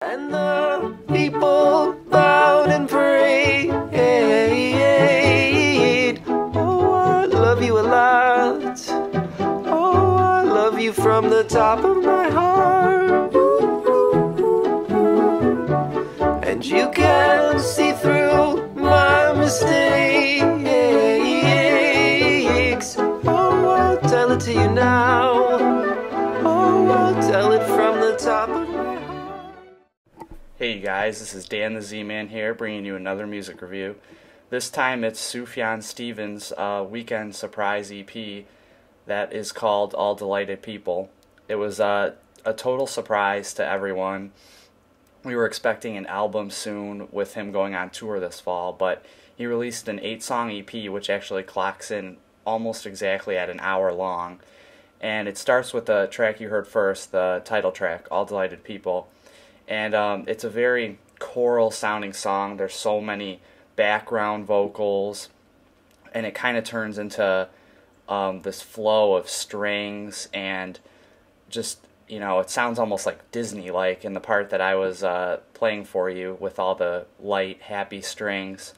And the people bowed and prayed. Oh, I love you a lot. Oh, I love you from the top of my heart. And you can see through my mistakes. Oh, I'll tell it to you now. Oh, I'll tell it from the top of my heart. Hey guys, this is Dan the Z-Man here, bringing you another music review. This time it's Sufjan Stevens' weekend surprise EP that is called All Delighted People. It was a total surprise to everyone. We were expecting an album soon with him going on tour this fall, but he released an 8-song EP which actually clocks in almost exactly at an hour long. And it starts with the track you heard first, the title track, All Delighted People. And it's a very choral sounding song. There's so many background vocals, and it kind of turns into this flow of strings, and just, you know, it sounds almost like Disney-like in the part that I was playing for you with all the light, happy strings.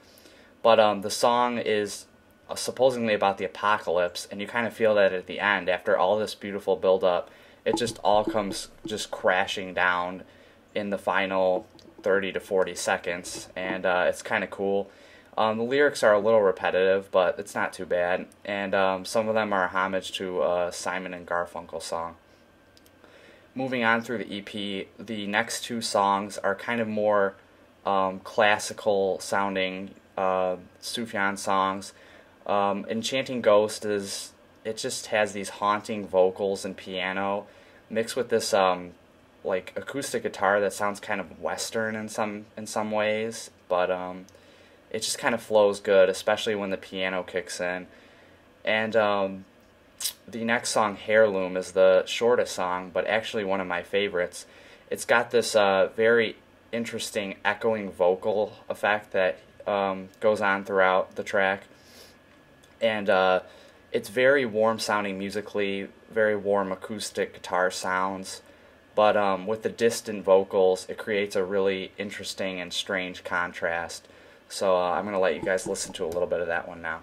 But the song is supposedly about the apocalypse, and you kind of feel that at the end, after all this beautiful build-up, it just all comes just crashing down in the final 30 to 40 seconds, and it's kind of cool. The lyrics are a little repetitive, but it's not too bad, and some of them are a homage to a Simon and Garfunkel song. Moving on through the EP, the next two songs are kind of more classical sounding Sufjan songs. Enchanting Ghost it just has these haunting vocals and piano mixed with this like acoustic guitar that sounds kind of Western in some ways, but it just kind of flows good, especially when the piano kicks in. And the next song, Heirloom, is the shortest song, but actually one of my favorites. It's got this very interesting echoing vocal effect that goes on throughout the track, and it's very warm sounding musically, very warm acoustic guitar sounds. But with the distant vocals, it creates a really interesting and strange contrast. So I'm going to let you guys listen to a little bit of that one now.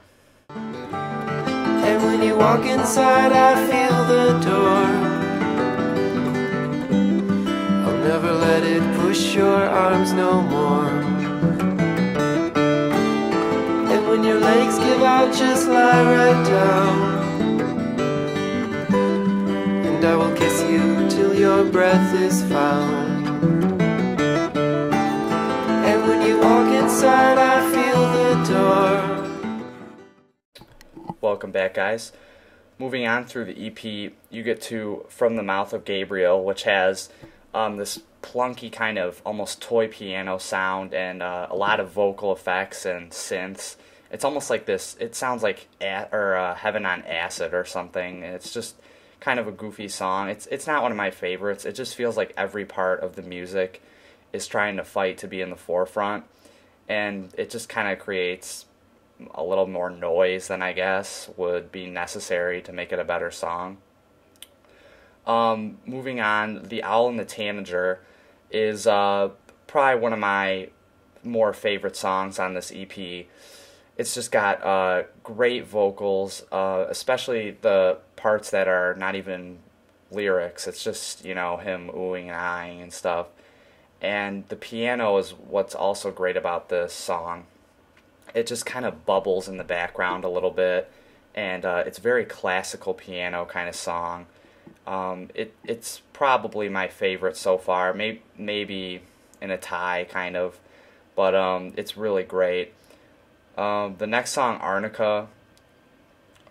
And when you walk inside, I feel the door. I'll never let it push your arms no more. And when your legs give out, just lie right down. And I will kiss you till your breath is found. And when you walk inside, I feel the door. Welcome back, guys. Moving on through the EP, you get to From the Mouth of Gabriel, which has this plunky kind of almost toy piano sound and a lot of vocal effects and synths. It's almost like this, it sounds like Heaven on Acid or something. It's just kind of a goofy song. It's not one of my favorites. It just feels like every part of the music is trying to fight to be in the forefront, and it just kind of creates a little more noise than I guess would be necessary to make it a better song. Moving on, The Owl and the Tanager is probably one of my more favorite songs on this EP. It's just got great vocals, especially the parts that are not even lyrics. It's just, you know, him oohing and eyeing and stuff. And the piano is what's also great about this song. It just kind of bubbles in the background a little bit, and it's very classical piano kind of song. It's probably my favorite so far, maybe in a tie kind of, but it's really great. The next song, Arnica,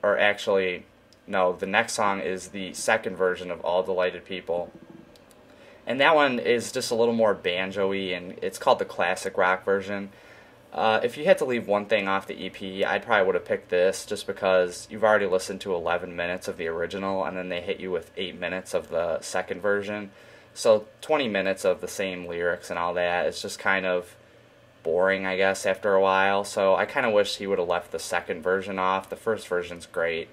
or actually, no, the next song is the second version of All Delighted People. And that one is just a little more banjo-y, and it's called the classic rock version. If you had to leave one thing off the EP, I probably would have picked this, just because you've already listened to 11 minutes of the original, and then they hit you with 8 minutes of the second version. So 20 minutes of the same lyrics and all that is just kind of boring, I guess, after a while. So I kind of wish he would have left the second version off. The first version's great,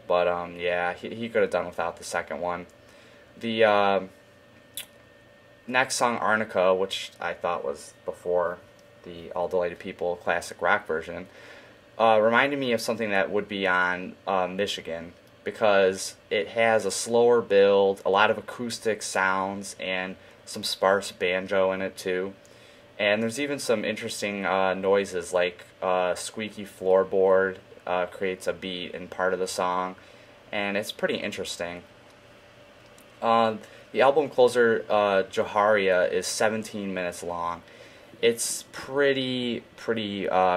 but yeah, he could have done without the second one. The next song, Arnica, which I thought was before the All Delighted People classic rock version, reminded me of something that would be on Michigan, because it has a slower build, a lot of acoustic sounds, and some sparse banjo in it too. And there's even some interesting noises, like squeaky floorboard creates a beat in part of the song, and it's pretty interesting. The album closer, Joharia, is 17 minutes long. It's pretty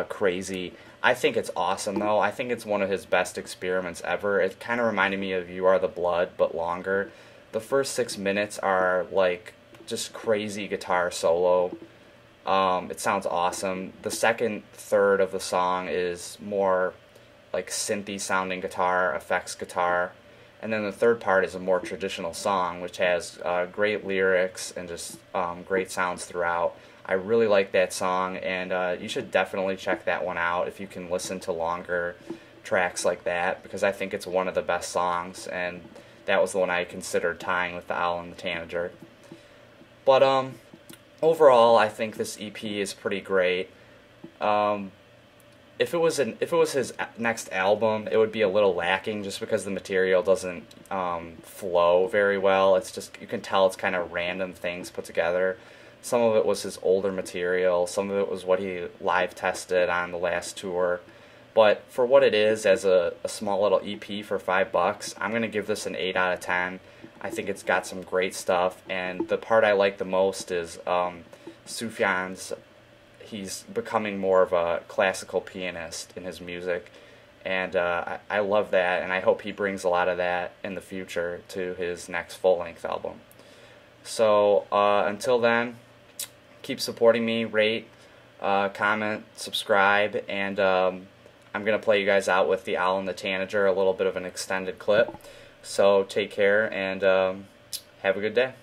crazy. I think it's awesome, though. I think it's one of his best experiments ever. It kind of reminded me of You Are the Blood, but longer. The first 6 minutes are like just crazy guitar solo. It sounds awesome. The second third of the song is more like synthy sounding guitar, effects guitar. And then the third part is a more traditional song, which has great lyrics and just great sounds throughout. I really like that song, and you should definitely check that one out if you can listen to longer tracks like that, because I think it's one of the best songs, and that was the one I considered tying with The Owl and the Tanager. But overall, I think this EP is pretty great. If it was his next album, it would be a little lacking just because the material doesn't flow very well. It's just, you can tell it's kind of random things put together. Some of it was his older material, some of it was what he live tested on the last tour. But for what it is, as a small little EP for $5, I'm going to give this an 8 out of 10. I think it's got some great stuff, and the part I like the most is Sufjan's. He's becoming more of a classical pianist in his music, and I love that, and I hope he brings a lot of that in the future to his next full-length album. So until then, keep supporting me, rate, comment, subscribe, and I'm going to play you guys out with The Owl and the Tanager, a little bit of an extended clip. So take care, and have a good day.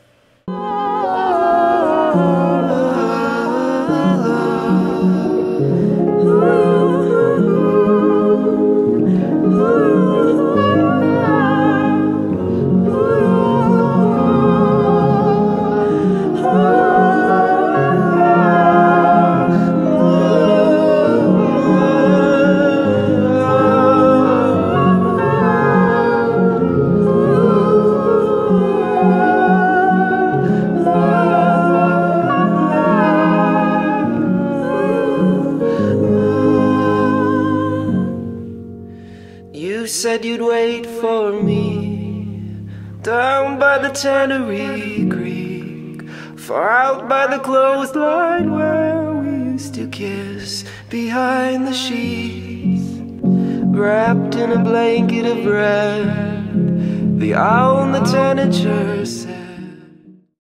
You said you'd wait for me down by the Tannery Creek, far out by the clothesline where we used to kiss behind the sheets, wrapped in a blanket of red. The owl and the tanager said